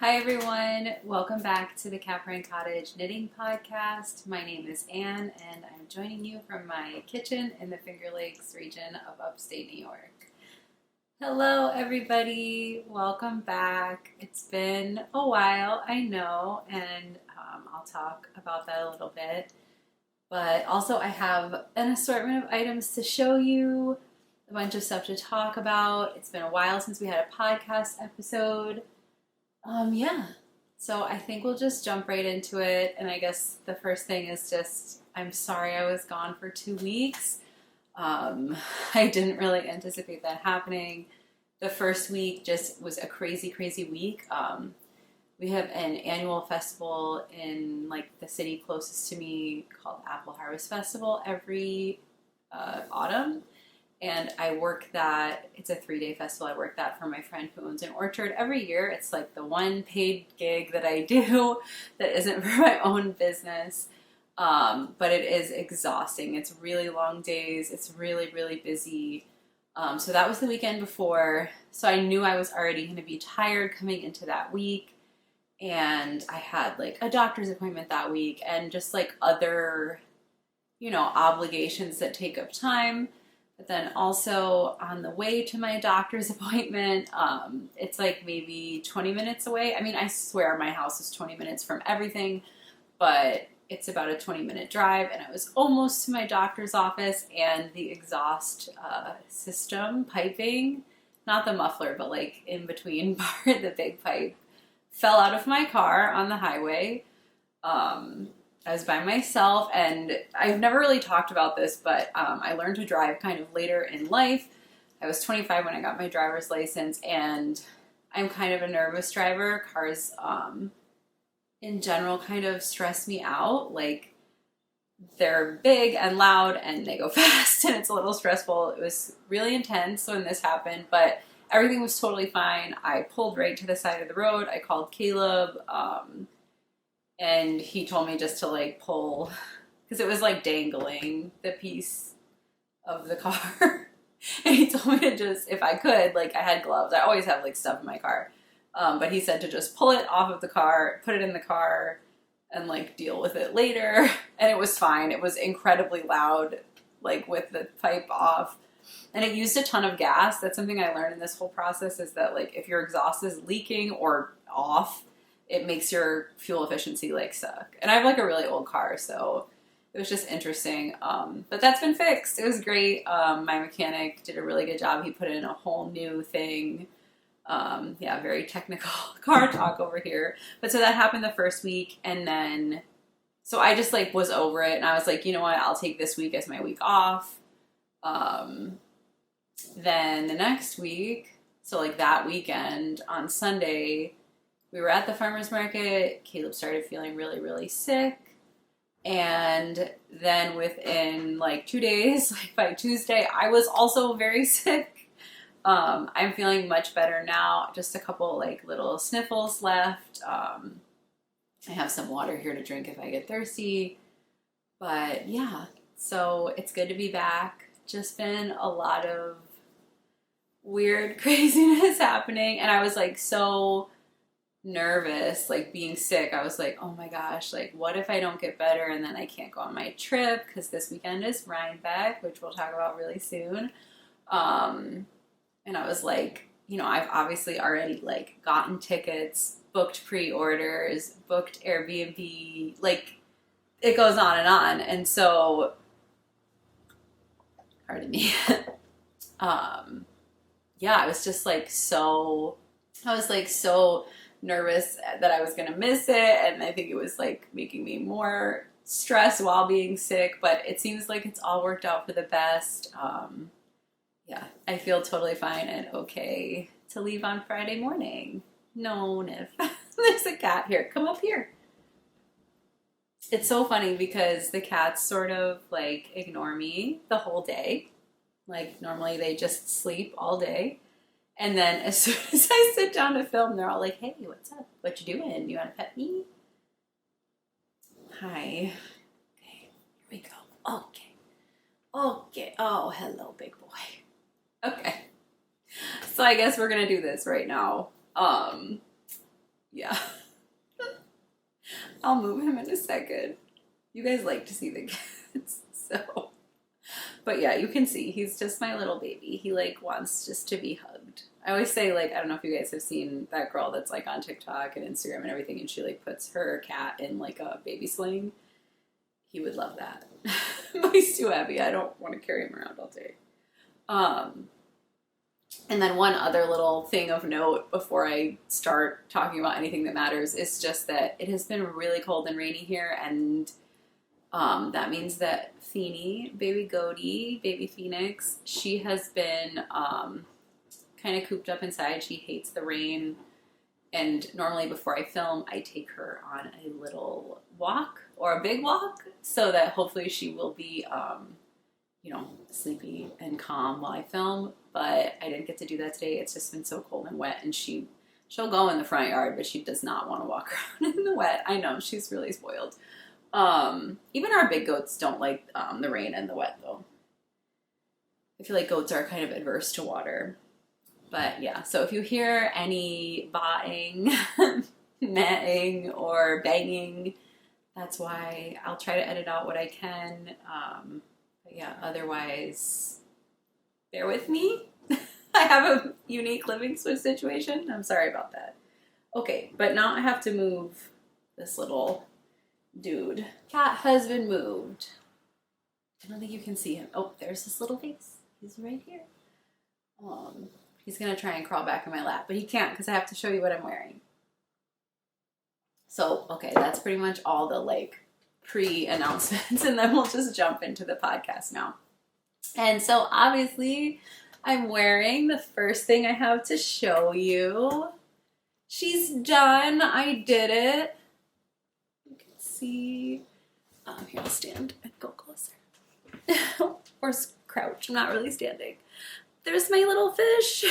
Hi everyone, welcome back to the Caprine Cottage Knitting Podcast. My name is Anne and I'm joining you from my kitchen in the Finger Lakes region of upstate New York. Hello everybody, welcome back. It's been a while, I know, and I'll talk about that a little bit. But also I have an assortment of items to show you, a bunch of stuff to talk about. It's been a while since we had a podcast episode. So I think we'll just jump right into it. And I guess the first thing is just, I'm sorry I was gone for 2 weeks. I didn't really anticipate that happening. The first week just was a crazy, crazy week. We have an annual festival in the city closest to me called Apple Harvest Festival every autumn. And I work that, it's a 3-day festival. I work that for my friend who owns an orchard every year. It's like the one paid gig that I do that isn't for my own business. But it is exhausting. It's really long days. It's really, really busy. So that was the weekend before. So I knew I was already going to be tired coming into that week. And I had a doctor's appointment that week and just other, obligations that take up time. But then also on the way to my doctor's appointment, it's maybe 20 minutes away. I mean, I swear my house is 20 minutes from everything, but it's about a 20-minute drive. And I was almost to my doctor's office and the exhaust system piping, not the muffler, but in between part, the big pipe, fell out of my car on the highway. I was by myself, and I've never really talked about this, but I learned to drive kind of later in life. I was 25 when I got my driver's license, and I'm kind of a nervous driver. Cars, in general, kind of stress me out. They're big and loud, and they go fast, and it's a little stressful. It was really intense when this happened, but everything was totally fine. I pulled right to the side of the road. I called Caleb, and he told me just to pull, because it was dangling the piece of the car. And he told me to just, if I could, I had gloves. I always have stuff in my car. But he said to just pull it off of the car, put it in the car, and deal with it later. And it was fine. It was incredibly loud, with the pipe off. And it used a ton of gas. That's something I learned in this whole process, is that if your exhaust is leaking or off, it makes your fuel efficiency suck. And I have a really old car, so it was just interesting. But that's been fixed. It was great. My mechanic did a really good job. He put in a whole new thing. Very technical car talk over here. But so that happened the first week, and then so I just was over it, and I was you know what, I'll take this week as my week off. Then the next week, so that weekend on Sunday, we were at the farmer's market. Caleb started feeling really, really sick. And then within 2 days, by Tuesday, I was also very sick. I'm feeling much better now. Just a couple little sniffles left. I have some water here to drink if I get thirsty. But yeah, so it's good to be back. Just been a lot of weird craziness happening. And I was so nervous, being sick. I was oh my gosh, what if I don't get better and then I can't go on my trip, because this weekend is Rhinebeck, which we'll talk about really soon. And I was I've obviously already gotten tickets, booked pre-orders, booked Airbnb, it goes on and on. And so, pardon me. I was just so nervous that I was gonna miss it, and I think it was making me more stressed while being sick, but it seems it's all worked out for the best. I feel totally fine and okay to leave on Friday morning. No, Nif. There's a cat here. Come up here. It's so funny because the cats sort of ignore me the whole day. Normally they just sleep all day. And then as soon as I sit down to film, they're all hey, what's up? What you doing? You want to pet me? Hi. Okay, here we go. Okay. Oh, hello, big boy. Okay. So I guess we're going to do this right now. Yeah. I'll move him in a second. You guys like to see the kids, so. But yeah, you can see he's just my little baby. He like wants just to be hugged. I always say, like, I don't know if you guys have seen that girl that's like on TikTok and Instagram and everything, and she like puts her cat in like a baby sling. He would love that. But he's too heavy. I don't want to carry him around all day. And then one other little thing of note before I start talking about anything that matters is just that it has been really cold and rainy here, and that means that Feeny, baby Goaty, baby Phoenix, she has been kind of cooped up inside. She hates the rain, and normally before I film, I take her on a little walk or a big walk so that hopefully she will be, sleepy and calm while I film. But I didn't get to do that today. It's just been so cold and wet, and she'll go in the front yard, but she does not want to walk around in the wet. I know, she's really spoiled. Even our big goats don't like the rain and the wet, though. I feel like goats are kind of adverse to water. But yeah, so if you hear any baaing, matting, or banging, that's why. I'll try to edit out what I can. But yeah, otherwise, bear with me. I have a unique living situation. I'm sorry about that. Okay, but now I have to move this little dude. Cat has been moved. I don't think you can see him. Oh, there's his little face. He's right here. He's gonna try and crawl back in my lap, but he can't because I have to show you what I'm wearing. So, okay, that's pretty much all the like pre-announcements, and then we'll just jump into the podcast now. And so obviously I'm wearing the first thing I have to show you. She's done. I did it. You can see. Here, I'll stand and go closer. Or crouch. I'm not really standing. There's my little fish.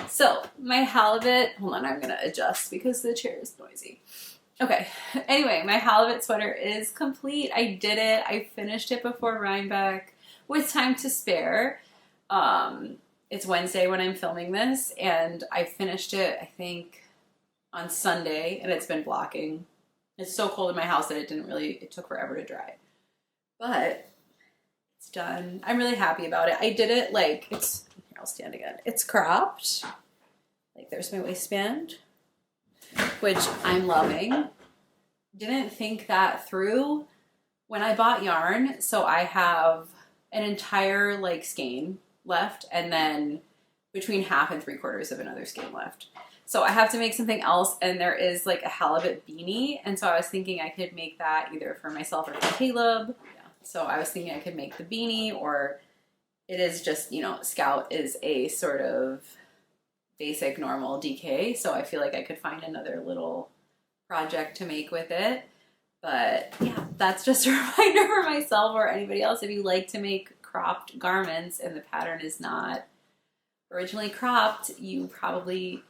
So my halibut, hold on, I'm gonna adjust because the chair is noisy. Okay, anyway, my halibut sweater is complete. I did it. I finished it before Rhinebeck with time to spare. It's Wednesday when I'm filming this, and I finished it, I think, on Sunday, and it's been blocking. It's so cold in my house that it took forever to dry. But it's done. I'm really happy about it. I did it like, here, I'll stand again. It's cropped. Like, there's my waistband, which I'm loving. Didn't think that through when I bought yarn. So I have an entire like skein left, and then between half and 3/4 of another skein left. So I have to make something else, and there is like a halibut beanie, and so I was thinking I could make that either for myself or for Caleb. Yeah. So I was thinking I could make the beanie, or it is just, Scout is a sort of basic normal DK, so I feel like I could find another little project to make with it. But yeah, that's just a reminder for myself or anybody else. If you like to make cropped garments and the pattern is not originally cropped, you probably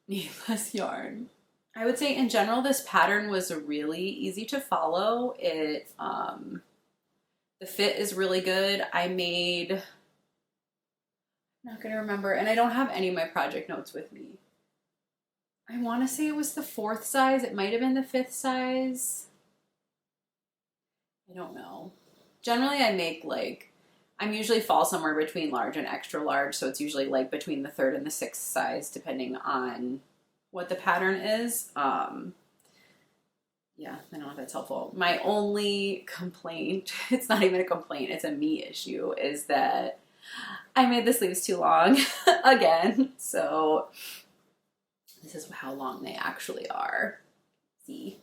need less yarn. I would say in general, this pattern was really easy to follow. The fit is really good. I'm not gonna remember, and I don't have any of my project notes with me. I want to say it was the 4th size. It might have been the 5th size. I don't know. Generally, I'm usually fall somewhere between large and extra large, so it's usually like between the 3rd and the 6th size, depending on what the pattern is. Yeah, I don't know if that's helpful. My only complaint, it's not even a complaint, it's a me issue, is that I made the sleeves too long again. So this is how long they actually are. See?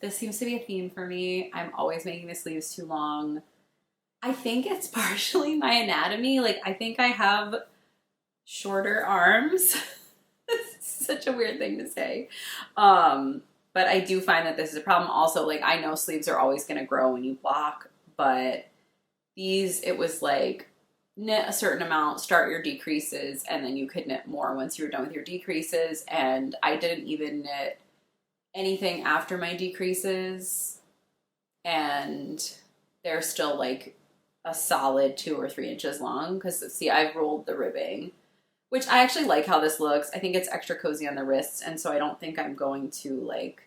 This seems to be a theme for me. I'm always making the sleeves too long. I think it's partially my anatomy. Like, I think I have shorter arms. It's such a weird thing to say. But I do find that this is a problem. Also, like, I know sleeves are always going to grow when you block, but these, it was like, knit a certain amount, start your decreases, and then you could knit more once you were done with your decreases. And I didn't even knit anything after my decreases, and they're still like a solid 2 or 3 inches long, because see, I've rolled the ribbing, which I actually like how this looks. I think it's extra cozy on the wrists, and so I don't think I'm going to like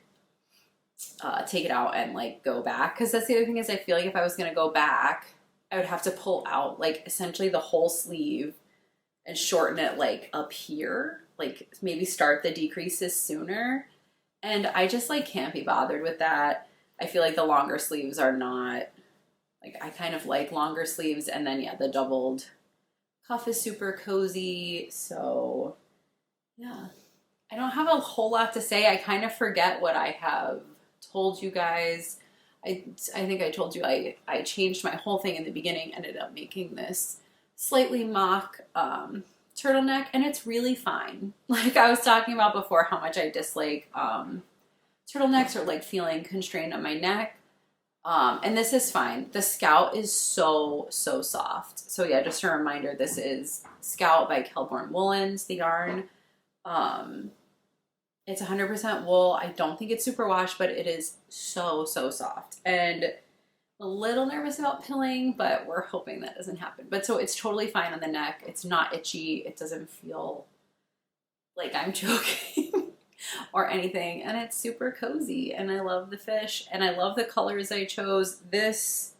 take it out and like go back, because that's the other thing is I feel like if I was going to go back, I would have to pull out like essentially the whole sleeve and shorten it like up here, like maybe start the decreases sooner. And I just like can't be bothered with that. I feel like the longer sleeves are not, like I kind of like longer sleeves, and then yeah, the doubled cuff is super cozy. So yeah, I don't have a whole lot to say. I kind of forget what I have told you guys. I think I told you I changed my whole thing in the beginning, ended up making this slightly mock turtleneck, and it's really fine. Like I was talking about before how much I dislike turtlenecks or like feeling constrained on my neck. And this is fine. The Scout is so soft. So yeah, just a reminder, this is Scout by Kelborn Woolens, the yarn. It's 100% wool. I don't think it's super wash, but it is so soft. And a little nervous about pilling, but we're hoping that doesn't happen. But so it's totally fine on the neck. It's not itchy. It doesn't feel like I'm choking or anything. And it's super cozy. And I love the fish. And I love the colors I chose. This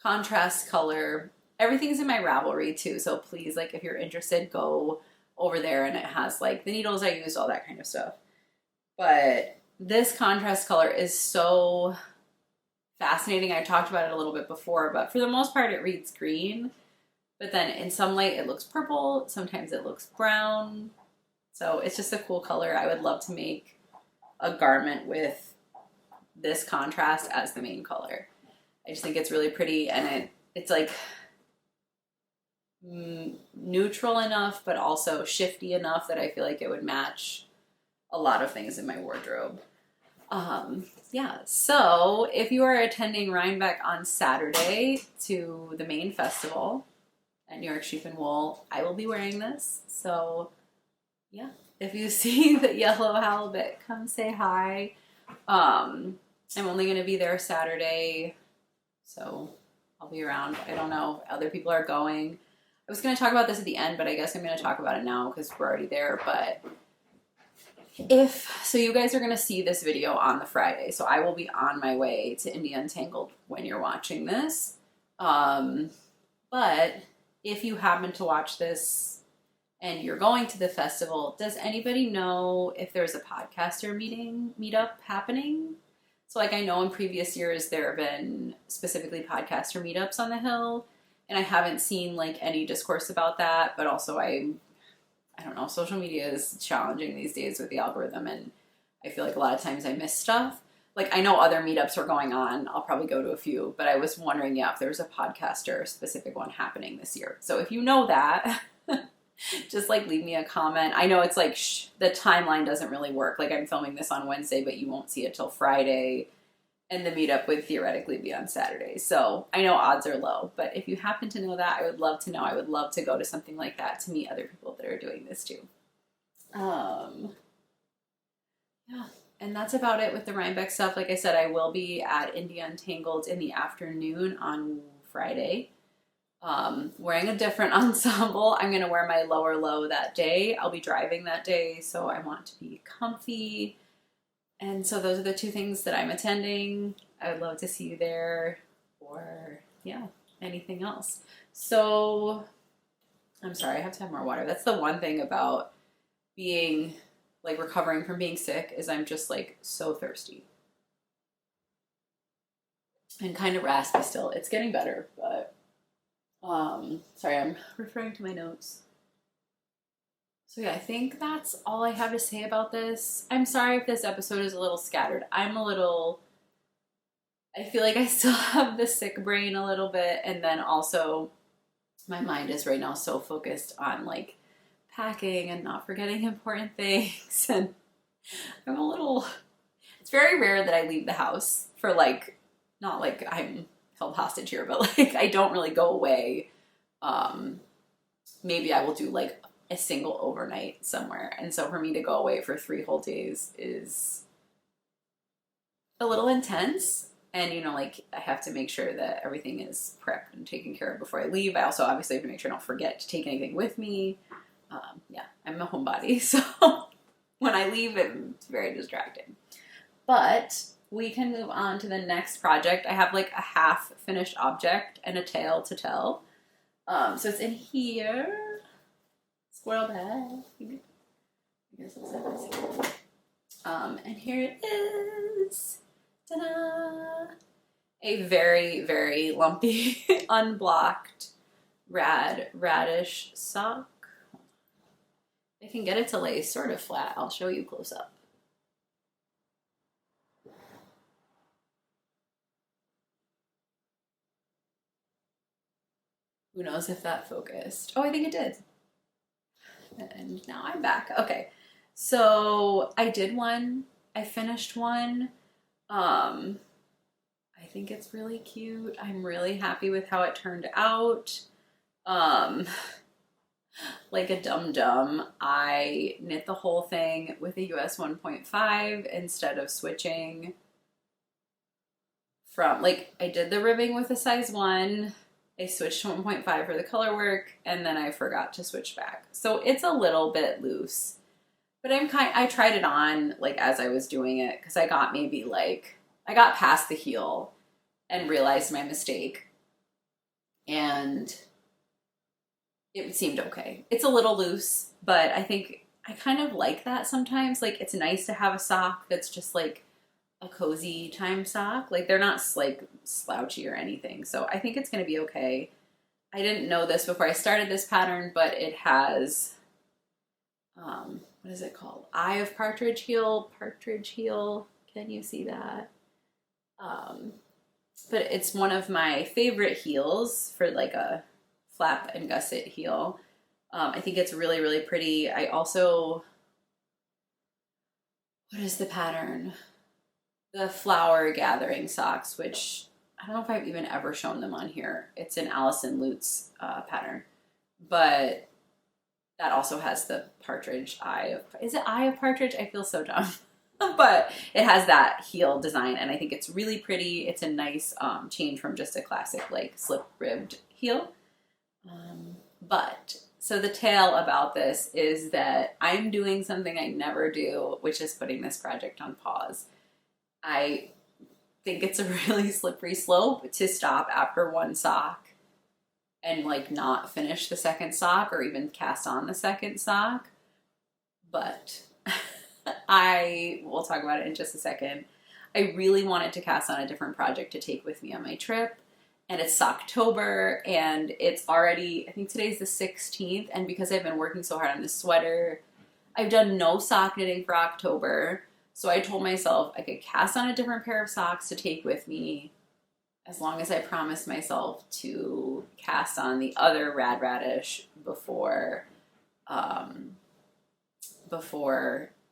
contrast color, everything's in my Ravelry too. So please, like if you're interested, go over there, and it has like the needles I used, all that kind of stuff. But this contrast color is so fascinating. I talked about it a little bit before, but for the most part it reads green, but then in some light it looks purple, sometimes it looks brown. So it's just a cool color. I would love to make a garment with this contrast as the main color. I just think it's really pretty, and it's like neutral enough but also shifty enough that I feel like it would match a lot of things in my wardrobe. Yeah, so if you are attending Rhinebeck on Saturday to the main festival at New York Sheep and Wool, I will be wearing this. So yeah, if you see the yellow halibut, come say hi. I'm only going to be there Saturday, so I'll be around. I don't know if other people are going. I was going to talk about this at the end, but I guess I'm going to talk about it now because we're already there. But so you guys are going to see this video on the Friday, so I will be on my way to India Untangled when you're watching this. But if you happen to watch this and you're going to the festival, does anybody know if there's a podcaster meetup happening? So like I know in previous years there have been specifically podcaster meetups on the Hill, and I haven't seen like any discourse about that, but also I don't know, social media is challenging these days with the algorithm, and I feel like a lot of times I miss stuff. Like I know other meetups are going on. I'll probably go to a few, but I was wondering, yeah, if there's a podcaster specific one happening this year. So if you know that, just like leave me a comment. I know it's like the timeline doesn't really work. Like I'm filming this on Wednesday, but you won't see it till Friday. And the meetup would theoretically be on Saturday. So I know odds are low, but if you happen to know that, I would love to know. I would love to go to something like that to meet other people that are doing this too. Yeah, and that's about it with the Rhinebeck stuff. Like I said, I will be at India Untangled in the afternoon on Friday, wearing a different ensemble. I'm going to wear my lower low that day. I'll be driving that day, so I want to be comfy. And so those are the two things that I'm attending. I would love to see you there, or yeah, anything else. So I'm sorry, I have to have more water. That's the one thing about being like recovering from being sick, is I'm just like so thirsty and kind of raspy still. It's getting better, but sorry, I'm referring to my notes. So yeah, I think that's all I have to say about this. I'm sorry if this episode is a little scattered. I feel like I still have the sick brain a little bit, and then also my mind is right now so focused on like packing and not forgetting important things, and it's very rare that I leave the house for like, not like I'm held hostage here, but like I don't really go away. Maybe I will do like a single overnight somewhere. And so for me to go away for 3 whole days is a little intense. And, you know, like I have to make sure that everything is prepped and taken care of before I leave. I also obviously have to make sure I don't forget to take anything with me. Yeah, I'm a homebody, so when I leave, it's very distracting. But we can move on to the next project. I have like a half finished object and a tale to tell. So it's in here. Squirrel bag. I guess it's that. And here it is. Ta-da! A very, very lumpy, unblocked radish sock. I can get it to lay sort of flat. I'll show you close up. Who knows if that focused? Oh, I think it did. And now I'm back. Okay. So I did one. I finished one. I think it's really cute. I'm really happy with how it turned out. Like a dum-dum, I knit the whole thing with a US 1.5 instead of switching from, like, I did the ribbing with a size 1. I switched to 1.5 for the color work, and then I forgot to switch back. So it's a little bit loose. But I tried it on, like, as I was doing it, because I got past the heel and realized my mistake. And it seemed okay. It's a little loose, but I think I kind of like that sometimes. Like, it's nice to have a sock that's just, like, a cozy time sock. Like, they're not, like, slouchy or anything. So I think it's going to be okay. I didn't know this before I started this pattern, but it has, what is it called? Eye of partridge heel. Can you see that? But it's one of my favorite heels for like a flap and gusset heel. I think it's really, really pretty. I also, what is the pattern? The flower gathering socks, which I don't know if I've even ever shown them on here. It's an Allison Lutz pattern, but that also has the partridge eye of, is it eye of partridge? I feel so dumb. But it has that heel design, and I think it's really pretty. It's a nice change from just a classic like slip-ribbed heel. So the tale about this is that I'm doing something I never do, which is putting this project on pause. I think it's a really slippery slope to stop after one sock and like not finish the second sock or even cast on the second sock. But we'll talk about it in just a second. I really wanted to cast on a different project to take with me on my trip. And it's Socktober, and it's already, I think today's the 16th, and because I've been working so hard on this sweater, I've done no sock knitting for October. So I told myself I could cast on a different pair of socks to take with me as long as I promised myself to cast on the other radish before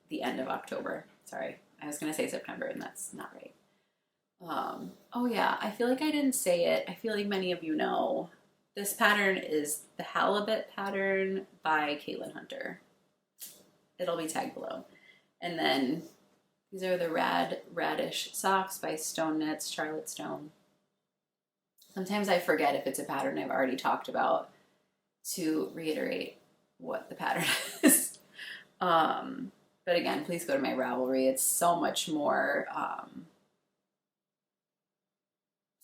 the end of October. Sorry, I was going to say September, and that's not right. Oh yeah, I feel like I didn't say it. I feel like many of you know. This pattern is the Halibut pattern by Caitlin Hunter. It'll be tagged below. And then these are the Radish socks by Stone Knits, Charlotte Stone. Sometimes I forget if it's a pattern I've already talked about to reiterate what the pattern is. But again, please go to my Ravelry. It's so much more,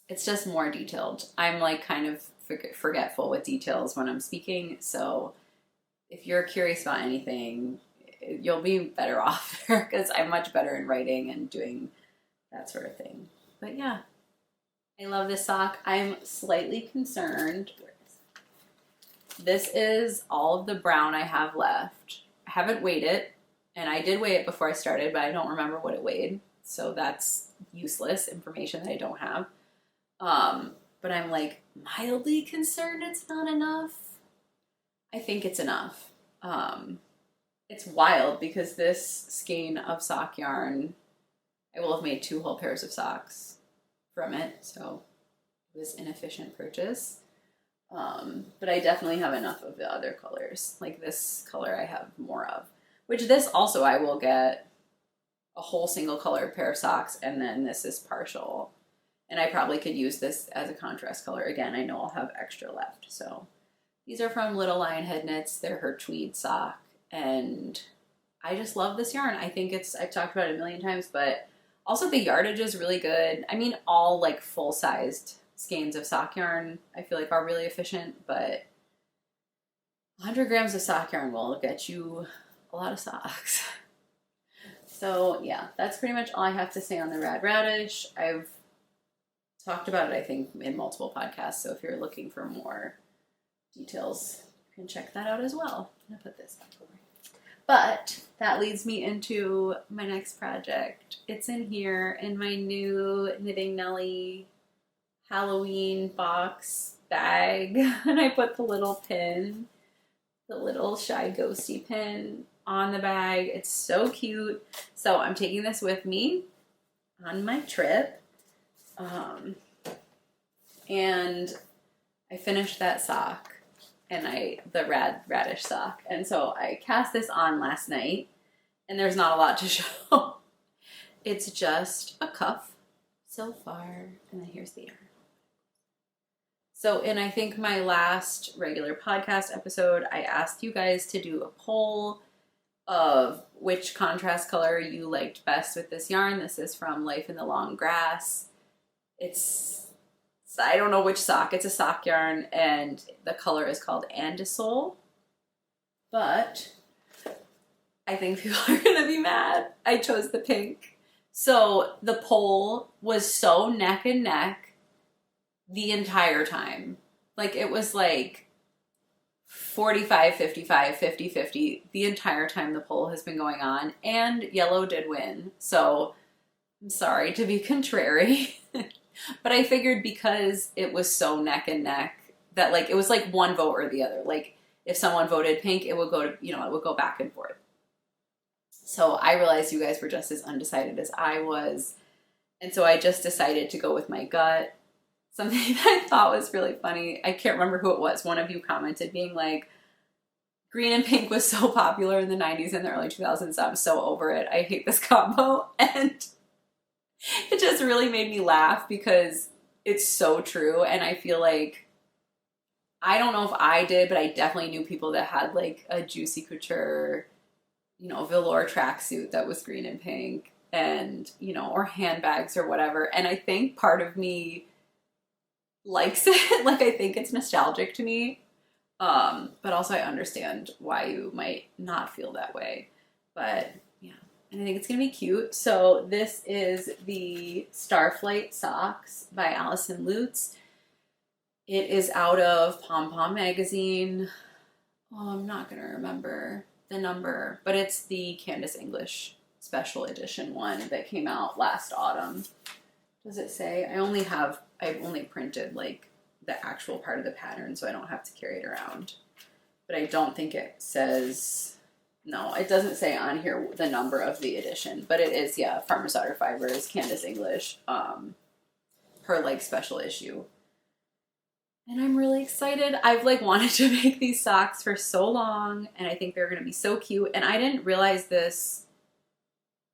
it's just more detailed. I'm like kind of forgetful with details when I'm speaking. So if you're curious about anything, you'll be better off there because I'm much better in writing and doing that sort of thing. But yeah, I love this sock. I'm slightly concerned. This is all of the brown I have left. I haven't weighed it, and I did weigh it before I started, but I don't remember what it weighed. So that's useless information that I don't have. But I'm like mildly concerned it's not enough. I think it's enough. It's wild because this skein of sock yarn, I will have made 2 whole pairs of socks from it. So it was an efficient purchase. But I definitely have enough of the other colors. Like this color I have more of, which this also I will get a whole single color pair of socks, and then this is partial. And I probably could use this as a contrast color. Again, I know I'll have extra left. So These are from Little Lionhead Knits. They're her tweed sock. And I just love this yarn. I think I've talked about it a million times, but also the yardage is really good. I mean, all like full-sized skeins of sock yarn I feel like are really efficient, but 100 grams of sock yarn will get you a lot of socks. So yeah, that's pretty much all I have to say on the Radish. I've talked about it, I think, in multiple podcasts, so if you're looking for more details, you can check that out as well. I'm gonna put this back away. But that leads me into my next project. It's in here in my new Knitting Nelly Halloween box bag, and I put the little pin, the little Shy Ghosty pin on the bag. It's so cute. So I'm taking this with me on my trip. And I finished that sock and the Radish sock. And so I cast this on last night and there's not a lot to show. It's just a cuff so far. And then here's the yarn. So in I think my last regular podcast episode, I asked you guys to do a poll of which contrast color you liked best with this yarn. This is from Life in the Long Grass. I don't know which sock. It's a sock yarn, and the color is called Andesol. But I think people are going to be mad. I chose the pink. So the poll was so neck and neck the entire time. Like, it was like 45, 55, 50, 50 the entire time the poll has been going on, and yellow did win. So I'm sorry to be contrary, but I figured because it was so neck and neck that like it was like one vote or the other. Like if someone voted pink, it would go to, it would go back and forth. So I realized you guys were just as undecided as I was, and so I just decided to go with my gut. Something that I thought was really funny, I can't remember who it was. One of you commented being like, green and pink was so popular in the 90s and the early 2000s. I'm so over it. I hate this combo. And it just really made me laugh because it's so true. And I feel like, I don't know if I did, but I definitely knew people that had like a Juicy Couture, velour tracksuit that was green and pink and, or handbags or whatever. And I think part of me likes it. Like, I think it's nostalgic to me. But also I understand why you might not feel that way. But yeah, and I think it's going to be cute. So this is the Starflight Socks by Allison Lutz. It is out of Pompom magazine. Oh, I'm not going to remember the number, but it's the Candace English special edition one that came out last autumn. Does it say? I've only printed like the actual part of the pattern, so I don't have to carry it around. But I don't think it says, no, it doesn't say on here the number of the edition, but it is, yeah, Farmer's Daughter Fibers, Candace English, her like special issue. And I'm really excited. I've like wanted to make these socks for so long, and I think they're going to be so cute. And I didn't realize this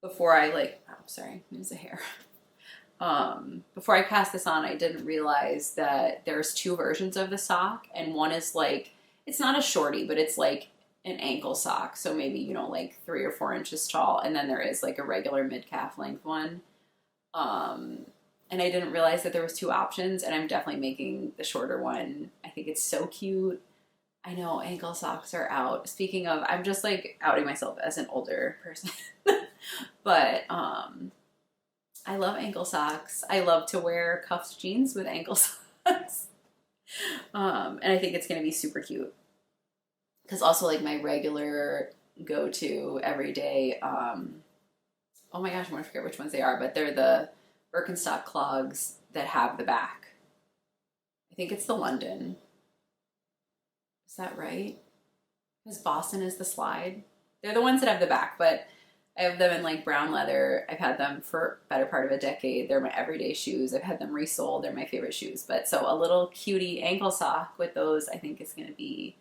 before I there's a hair. Before I cast this on, I didn't realize that there's two versions of the sock, and one is like, it's not a shorty, but it's like an ankle sock. So maybe, like 3 or 4 inches tall. And then there is like a regular mid-calf length one. And I didn't realize that there was 2 options, and I'm definitely making the shorter one. I think it's so cute. I know ankle socks are out. Speaking of, I'm just like outing myself as an older person, but, I love ankle socks. I love to wear cuffed jeans with ankle socks. And I think it's going to be super cute. Because also like my regular go-to everyday, oh my gosh, I'm going to forget which ones they are, but they're the Birkenstock clogs that have the back. I think it's the London. Is that right? Because Boston is the slide. They're the ones that have the back, but I have them in like brown leather. I've had them for better part of a decade. They're my everyday shoes. I've had them resoled. They're my favorite shoes. But so a little cutie ankle sock with those, I think is going to be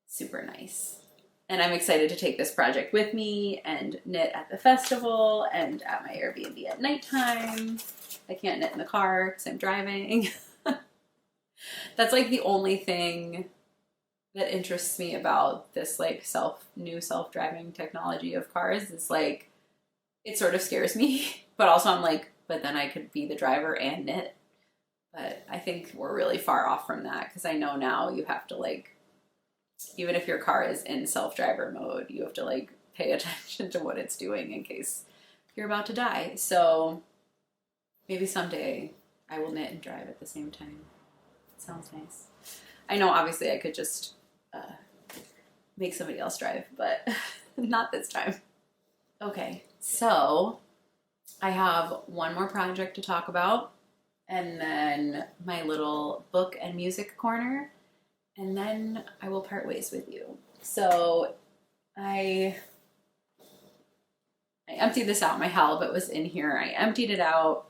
super nice. And I'm excited to take this project with me and knit at the festival and at my Airbnb at nighttime. I can't knit in the car because I'm driving. That's like the only thing that interests me about this like new self-driving technology of cars is like it sort of scares me, but also I'm like, but then I could be the driver and knit. But I think we're really far off from that because I know now you have to like, even if your car is in self-driver mode, you have to like pay attention to what it's doing in case you're about to die. So maybe someday I will knit and drive at the same time. Sounds nice. I know obviously I could just make somebody else drive, but not this time. Okay, so I have one more project to talk about, and then my little book and music corner, and then I will part ways with you. So I emptied this out. My halibut was in here. I emptied it out,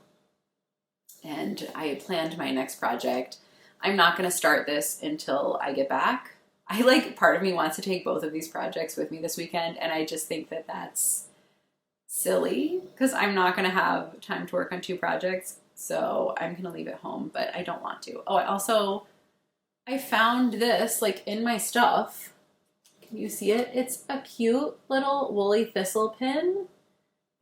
and I planned my next project. I'm not going to start this until I get back. I like, part of me wants to take both of these projects with me this weekend, and I just think that that's silly because I'm not going to have time to work on 2 projects, so I'm going to leave it home, but I don't want to. Oh, I found this like in my stuff. Can you see it? It's a cute little woolly thistle pin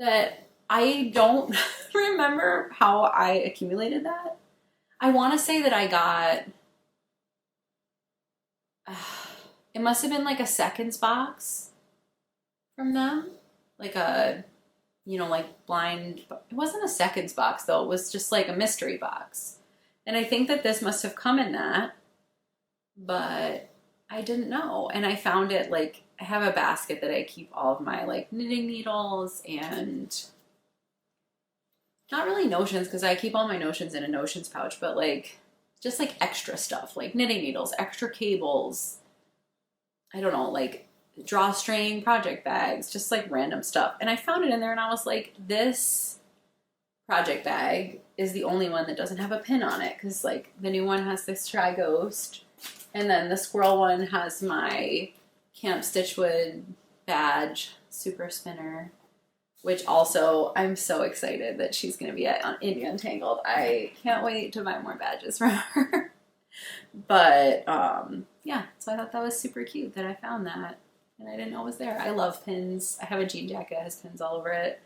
that I don't remember how I accumulated that. I want to say that I got, it must have been like a seconds box from them. Like a, you know, like blind, it wasn't a seconds box though. It was just like a mystery box. And I think that this must have come in that, but I didn't know. And I found it like, I have a basket that I keep all of my like knitting needles and not really notions because I keep all my notions in a notions pouch, but like just like extra stuff like knitting needles, extra cables, I don't know, like drawstring project bags, just like random stuff. And I found it in there and I was like, this project bag is the only one that doesn't have a pin on it because like the new one has this Try Ghost and then the squirrel one has my Camp Stitchwood badge super spinner, which also I'm so excited that she's going to be at Indie Untangled. I can't wait to buy more badges from her. But yeah, so I thought that was super cute that I found that and I didn't know it was there. I love pins. I have a jean jacket that has pins all over it.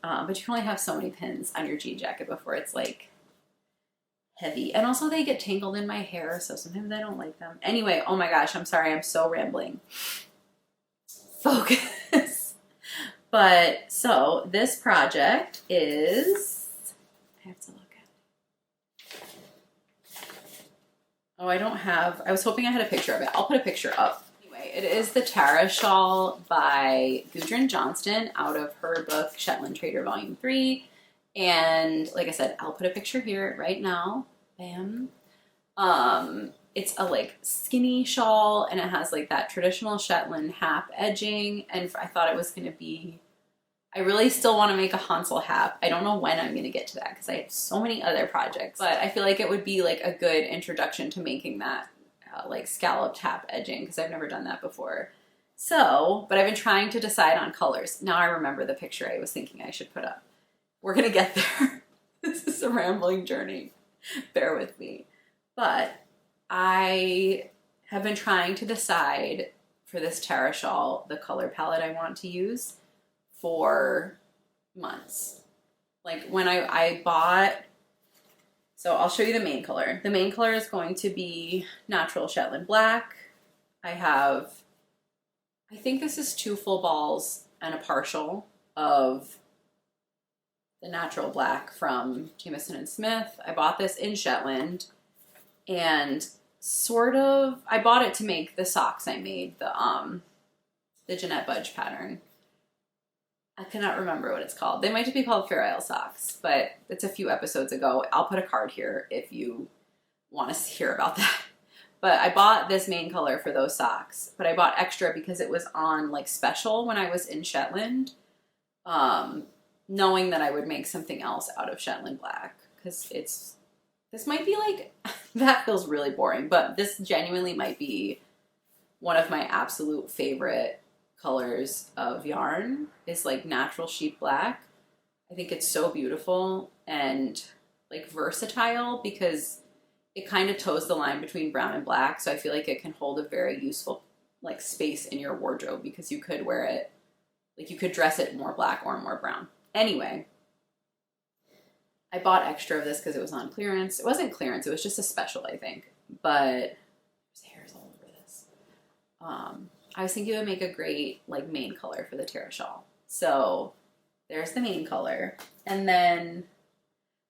But you can only have so many pins on your jean jacket before it's like heavy. And also they get tangled in my hair, so sometimes I don't like them. Anyway, oh my gosh, I'm sorry, I'm so rambling. Focus. But so this project is, I have to look at it. Oh, I was hoping I had a picture of it. I'll put a picture up. Anyway, it is the Tarra shawl by Gudrun Johnston out of her book, Shetland Trader Volume 3. And like I said, I'll put a picture here right now. Bam. It's a like skinny shawl and it has like that traditional Shetland hap edging. And I thought it was going to be, I really still want to make a Hansel hap. I don't know when I'm going to get to that because I have so many other projects, but I feel like it would be like a good introduction to making that like scalloped hap edging because I've never done that before. So, but I've been trying to decide on colors. Now I remember the picture I was thinking I should put up. We're going to get there. This is a rambling journey. Bear with me. But I have been trying to decide for this Tarra shawl the color palette I want to use for months. Like when I bought, so I'll show you the main color. The main color is going to be natural Shetland black. I think this is 2 full balls and a partial of the natural black from Jamieson and Smith. I bought this in Shetland and I bought it to make the socks I made, the Jeanette Budge pattern. I cannot remember what it's called. They might just be called Fair Isle socks, but it's a few episodes ago. I'll put a card here if you want to hear about that. But I bought this main color for those socks, but I bought extra because it was on like special when I was in Shetland, knowing that I would make something else out of Shetland black because this might be like, that feels really boring, but this genuinely might be one of my absolute favorite colors of yarn is like natural sheep black. I think it's so beautiful and like versatile because it kind of toes the line between brown and black. So I feel like it can hold a very useful like space in your wardrobe because you could wear it, like you could dress it more black or more brown. Anyway, I bought extra of this because it was on clearance. It wasn't clearance, it was just a special, I think. But there's hairs all over this. I was thinking it would make a great like main color for the Tarra shawl. So there's the main color. And then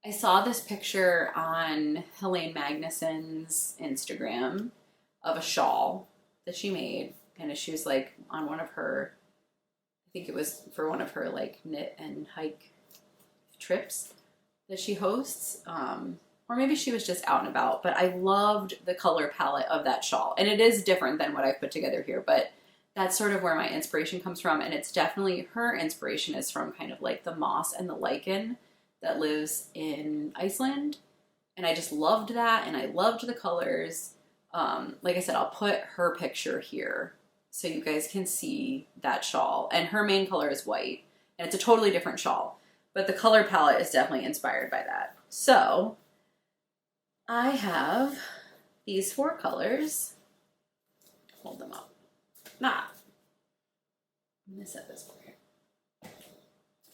I saw this picture on Helene Magnusson's Instagram of a shawl that she made. And she was like on one of her, I think it was for one of her like knit and hike trips that she hosts. Or maybe she was just out and about, but I loved the color palette of that shawl. And it is different than what I've put together here, but that's sort of where my inspiration comes from. And it's definitely, her inspiration is from kind of like the moss and the lichen that lives in Iceland. And I just loved that. And I loved the colors. Like I said, I'll put her picture here so you guys can see that shawl. And her main color is white, and it's a totally different shawl, but the color palette is definitely inspired by that. So I have these 4 colors. Hold them up. I'm gonna set this over here.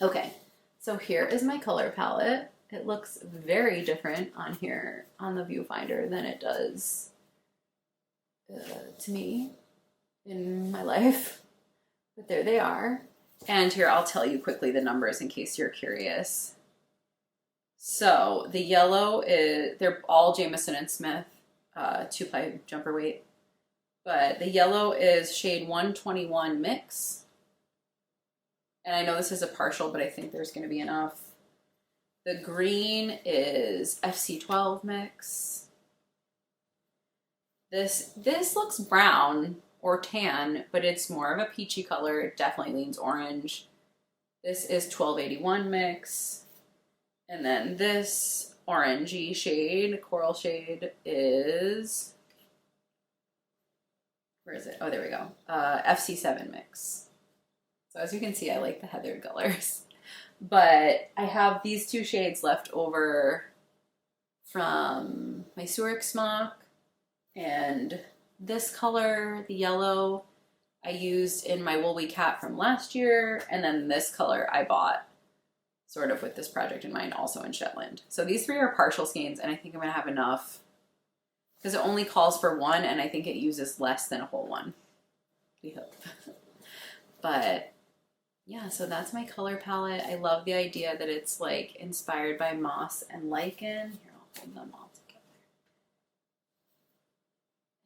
Okay, so here is my color palette. It looks very different on here on the viewfinder than it does to me in my life. But there they are. And here, I'll tell you quickly the numbers in case you're curious. So the yellow is, they're all Jamieson and Smith 2-ply jumper weight. But the yellow is shade 121 mix. And I know this is a partial, but I think there's going to be enough. The green is FC12 mix. This looks brown or tan, but it's more of a peachy color. It definitely leans orange. This is 1281 mix. And then this orangey shade, coral shade, is, where is it? Oh, there we go. FC7 mix. So as you can see, I like the heathered colors. But I have these 2 shades left over from my Zurich smock. And this color, the yellow, I used in my Woolly Cat from last year. And then this color I bought sort of with this project in mind, also in Shetland. So these 3 are partial skeins, and I think I'm going to have enough because it only calls for 1, and I think it uses less than a whole one. We hope. But yeah, so that's my color palette. I love the idea that it's like inspired by moss and lichen. Here, I'll hold them all together.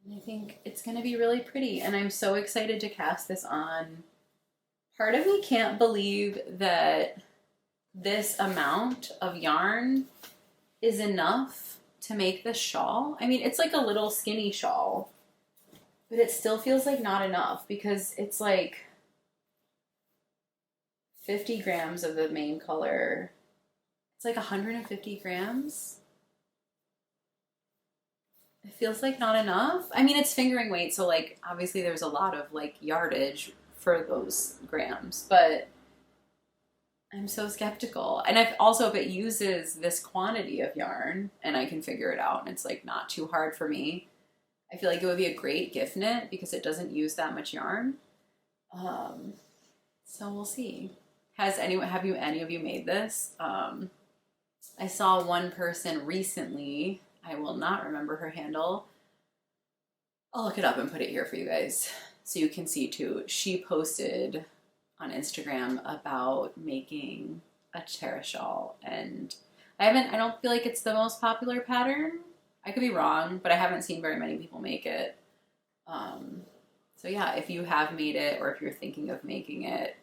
And I think it's going to be really pretty, and I'm so excited to cast this on. Part of me can't believe that this amount of yarn is enough to make this shawl. I mean, it's like a little skinny shawl, but it still feels like not enough because it's like 50 grams of the main color. It's like 150 grams. It feels like not enough. I mean, it's fingering weight, so like obviously there's a lot of like yardage for those grams, but I'm so skeptical. And I've also, if it uses this quantity of yarn and I can figure it out and it's like not too hard for me, I feel like it would be a great gift knit because it doesn't use that much yarn. So we'll see. Have any of you made this? I saw one person recently, I will not remember her handle. I'll look it up and put it here for you guys so you can see too. She posted on Instagram about making a Tarra shawl, and I don't feel like it's the most popular pattern. I could be wrong, but I haven't seen very many people make it. So yeah, if you have made it or if you're thinking of making it,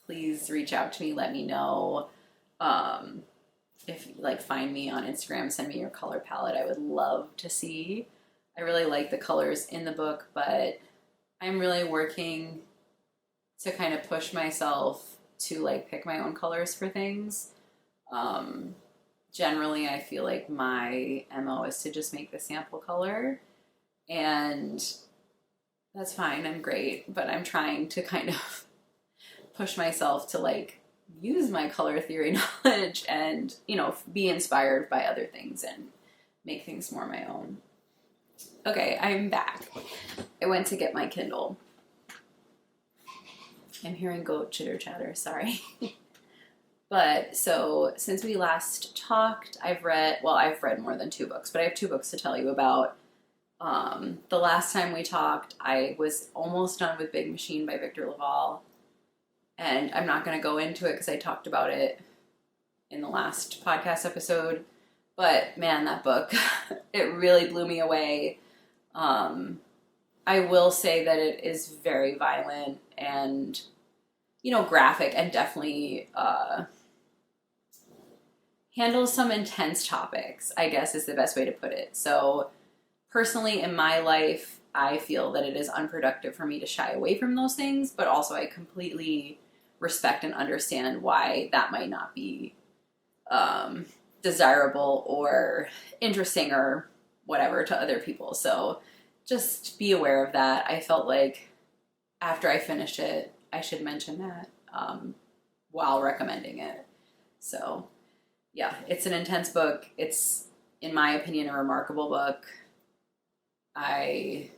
please reach out to me, let me know. If like find me on Instagram, send me your color palette. I would love to see. I really like the colors in the book, but I'm really working to kind of push myself to like pick my own colors for things. Generally, I feel like my MO is to just make the sample color, and that's fine. I'm great, but I'm trying to kind of push myself to like use my color theory knowledge and, you know, be inspired by other things and make things more my own. Okay, I'm back. I went to get my Kindle. I'm hearing goat chitter chatter, sorry. But so since we last talked, I've read more than 2 books, but I have 2 books to tell you about. The last time we talked, I was almost done with Big Machine by Victor LaValle. And I'm not going to go into it because I talked about it in the last podcast episode. But man, that book, it really blew me away. I will say that it is very violent and, graphic, and definitely handles some intense topics, I guess is the best way to put it. So personally in my life, I feel that it is unproductive for me to shy away from those things, but also I completely respect and understand why that might not be desirable or interesting or whatever to other people. So just be aware of that. I felt like after I finished it, I should mention that while recommending it. So yeah, it's an intense book. It's, in my opinion, a remarkable book. I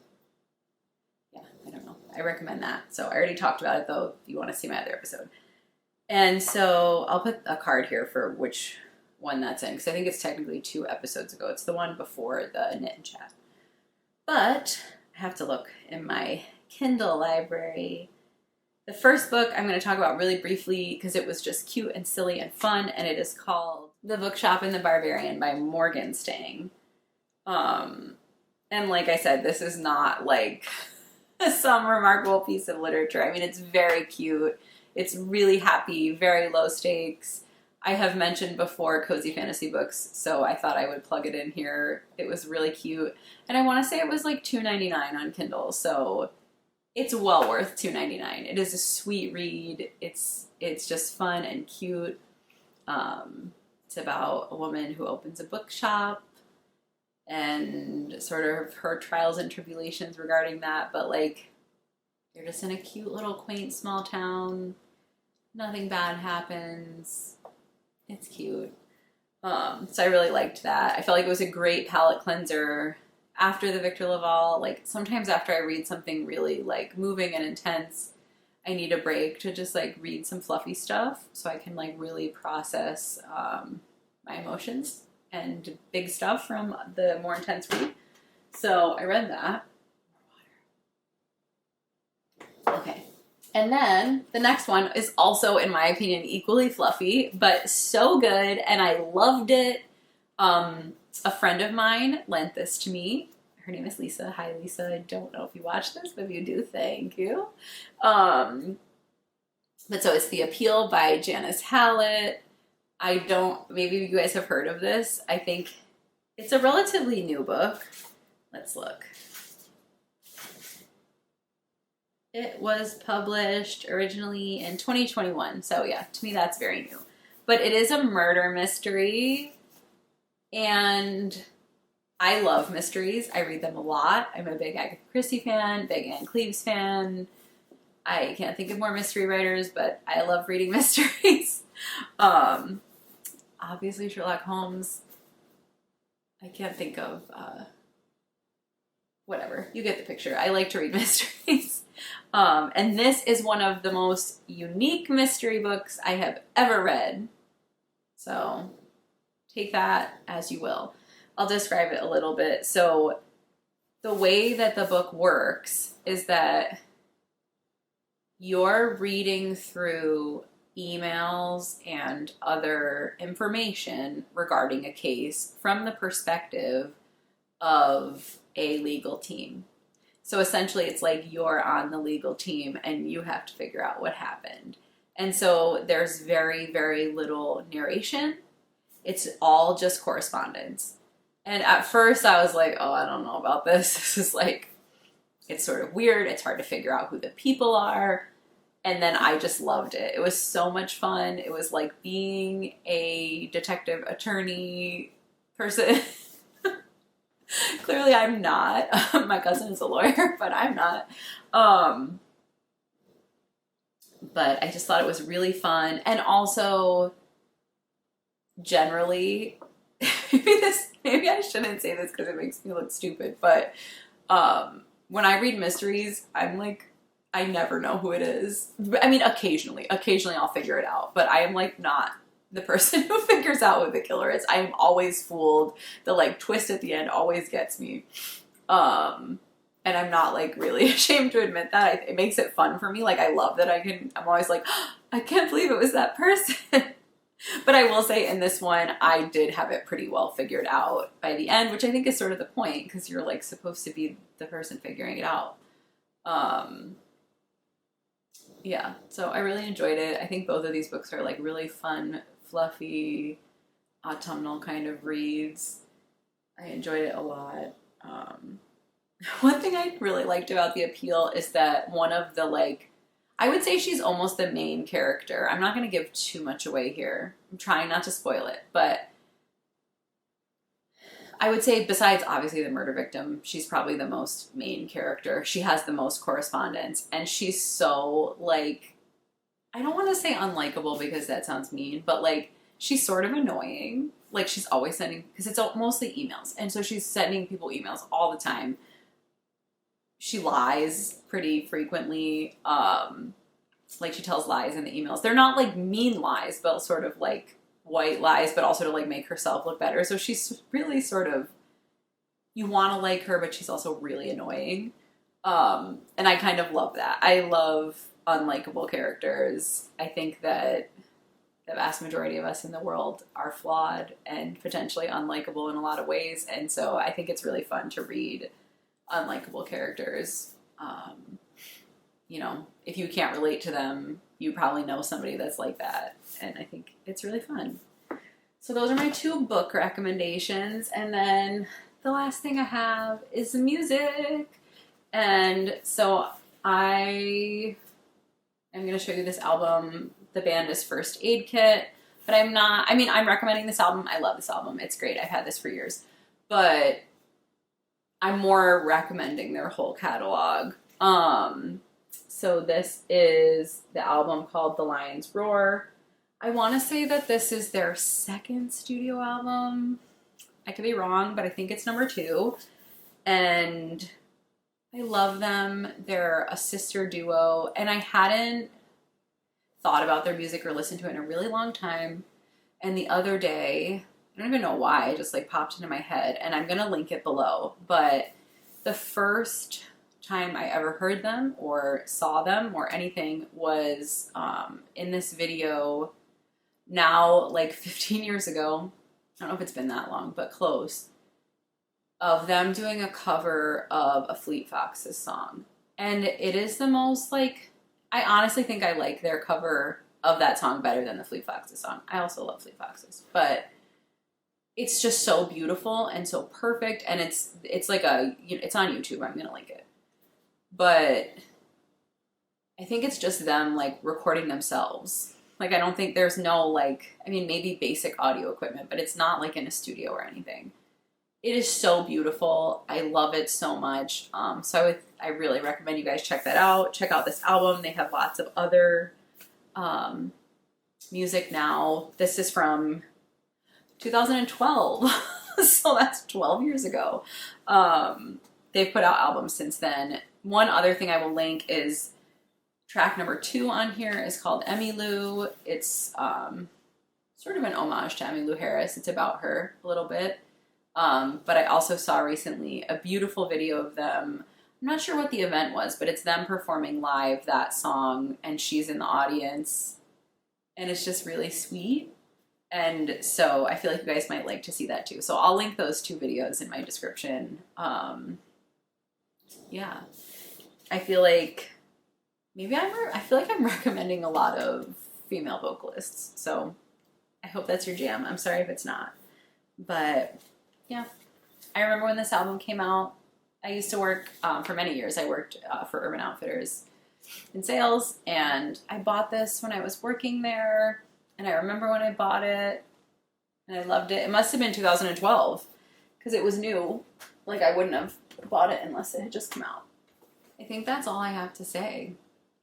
don't know. I recommend that. So I already talked about it, though, if you want to see my other episode. And so I'll put a card here for which one that's in, because I think it's technically 2 episodes ago. It's the one before the Knit and Chat. But I have to look in my Kindle library. The first book I'm going to talk about really briefly because it was just cute and silly and fun, and it is called The Bookshop and the Barbarian by Morgan Stang. And like I said, this is not like some remarkable piece of literature. I mean, it's very cute. It's really happy, very low stakes. I have mentioned before cozy fantasy books, so I thought I would plug it in here. It was really cute. And I want to say it was like $2.99 on Kindle, so it's well worth $2.99. It is a sweet read. It's just fun and cute. It's about a woman who opens a bookshop and sort of her trials and tribulations regarding that. But like, you're just in a cute little quaint small town. Nothing bad happens. It's cute. So I really liked that. I felt like it was a great palate cleanser after the Victor LaValle. Like sometimes after I read something really like moving and intense, I need a break to just like read some fluffy stuff so I can like really process my emotions and big stuff from the more intense read. So I read that. Okay. And then the next one is also, in my opinion, equally fluffy, but so good, and I loved it. A friend of mine lent this to me. Her name is Lisa. Hi, Lisa. I don't know if you watch this, but if you do, thank you. But so it's The Appeal by Janice Hallett. Maybe you guys have heard of this. I think it's a relatively new book. Let's look. It was published originally in 2021. So yeah, to me that's very new. But it is a murder mystery. And I love mysteries. I read them a lot. I'm a big Agatha Christie fan, big Anne Cleeves fan. I can't think of more mystery writers, but I love reading mysteries. Obviously Sherlock Holmes. I can't think of, whatever. You get the picture. I like to read mysteries. And this is one of the most unique mystery books I have ever read. So take that as you will. I'll describe it a little bit. So the way that the book works is that you're reading through emails and other information regarding a case from the perspective of a legal team. So essentially it's like you're on the legal team and you have to figure out what happened. And so there's very, very little narration. It's all just correspondence. And at first I was like, oh, I don't know about this. This is like, it's sort of weird. It's hard to figure out who the people are. And then I just loved it. It was so much fun. It was like being a detective attorney person. Clearly I'm not. My cousin is a lawyer, but I'm not. But I just thought it was really fun. And also, generally, maybe I shouldn't say this because it makes me look stupid, but when I read mysteries, I'm like, I never know who it is. I mean, occasionally I'll figure it out, but I am like not the person who figures out who the killer is. I am always fooled. The like twist at the end always gets me. And I'm not like really ashamed to admit that. It makes it fun for me. Like I love that I'm always like, oh, I can't believe it was that person. But I will say in this one, I did have it pretty well figured out by the end, which I think is sort of the point because you're like supposed to be the person figuring it out. Yeah, so I really enjoyed it. I think both of these books are like really fun, fluffy, autumnal kind of reads. I enjoyed it a lot. One thing I really liked about The Appeal is that one of the like, I would say she's almost the main character. I'm not going to give too much away here. I'm trying not to spoil it, but I would say besides obviously the murder victim, she's probably the most main character. She has the most correspondence, and she's so like, I don't want to say unlikable because that sounds mean, but like she's sort of annoying. Like she's always sending, because it's mostly emails, and so she's sending people emails all the time. She lies pretty frequently. Like she tells lies in the emails. They're not like mean lies, but sort of like white lies, but also to like make herself look better. So she's really sort of, you want to like her, but she's also really annoying. And I kind of love that. I love unlikable characters. I think that the vast majority of us in the world are flawed and potentially unlikable in a lot of ways. And so I think it's really fun to read unlikable characters. You know, if you can't relate to them, you probably know somebody that's like that. And I think it's really fun. So those are my 2 book recommendations. And then the last thing I have is music. And so I am going to show you this album. The band is First Aid Kit. But I'm recommending this album. I love this album. It's great. I've had this for years. But I'm more recommending their whole catalog. So this is the album called The Lion's Roar. I want to say that this is their 2nd studio album. I could be wrong, but I think it's number 2. And I love them. They're a sister duo, and I hadn't thought about their music or listened to it in a really long time. And the other day, I don't even know why, it just like popped into my head, and I'm going to link it below. But the first time I ever heard them or saw them or anything was in this video now like 15 years ago. I don't know if it's been that long, but close, of them doing a cover of a Fleet Foxes song. And it is the most like, I honestly think I like their cover of that song better than the Fleet Foxes song. I also love Fleet Foxes, but it's just so beautiful and so perfect. And it's like it's on YouTube. I'm going to link it. But I think it's just them like recording themselves. Like I don't think there's no like, I mean maybe basic audio equipment, but it's not like in a studio or anything. It is so beautiful. I love it so much. So I really recommend you guys check that out. Check out this album. They have lots of other music now. This is from 2012. So that's 12 years ago. They've put out albums since then. One other thing I will link is track number 2 on here is called Emmylou. It's sort of an homage to Emmylou Harris. It's about her a little bit. But I also saw recently a beautiful video of them. I'm not sure what the event was, but it's them performing live that song, and she's in the audience. And it's just really sweet. And so I feel like you guys might like to see that too. So I'll link those 2 videos in my description. Yeah. I feel like I'm recommending a lot of female vocalists. So I hope that's your jam. I'm sorry if it's not. But yeah, I remember when this album came out. I used to work, for many years, I worked for Urban Outfitters in sales, and I bought this when I was working there, and I remember when I bought it, and I loved it. It must have been 2012, because it was new. Like, I wouldn't have bought it unless it had just come out. I think that's all I have to say.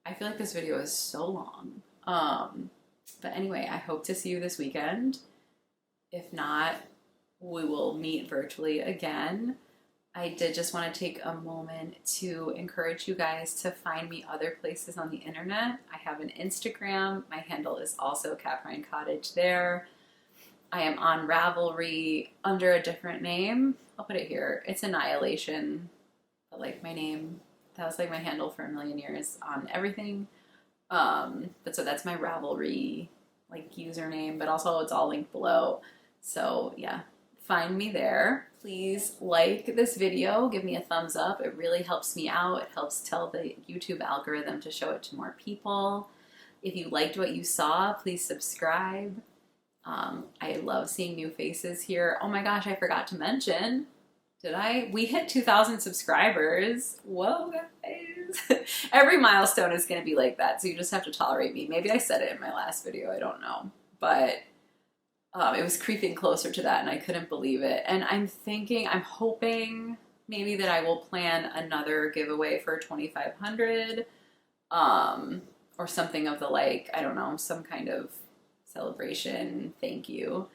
I feel like this video is so long. But anyway, I hope to see you this weekend. If not, we will meet virtually again. I did just want to take a moment to encourage you guys to find me other places on the internet. I have an Instagram. My handle is also Caprine Cottage there. I am on Ravelry under a different name. I'll put it here. It's Annihilation, but like my name, that was like my handle for a million years on everything. But so that's my Ravelry like username, but also it's all linked below. So yeah, find me there. Please like this video, give me a thumbs up. It really helps me out. It helps tell the YouTube algorithm to show it to more people. If you liked what you saw, please subscribe. I love seeing new faces here. Oh my gosh, I forgot to mention, did I? We hit 2,000 subscribers. Whoa, guys. Every milestone is going to be like that, so you just have to tolerate me. Maybe I said it in my last video, I don't know. But it was creeping closer to that, and I couldn't believe it. And I'm hoping maybe that I will plan another giveaway for 2,500, or something of the like, I don't know, some kind of celebration, thank you.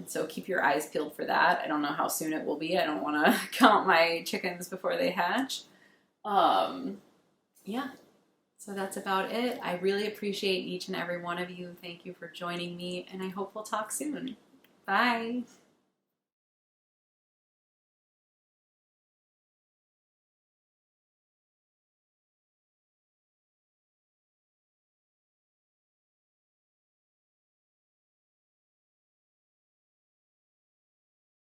So keep your eyes peeled for that. I don't know how soon it will be. I don't want to count my chickens before they hatch. Yeah. So that's about it. I really appreciate each and every one of you. Thank you for joining me, and I hope we'll talk soon. Bye.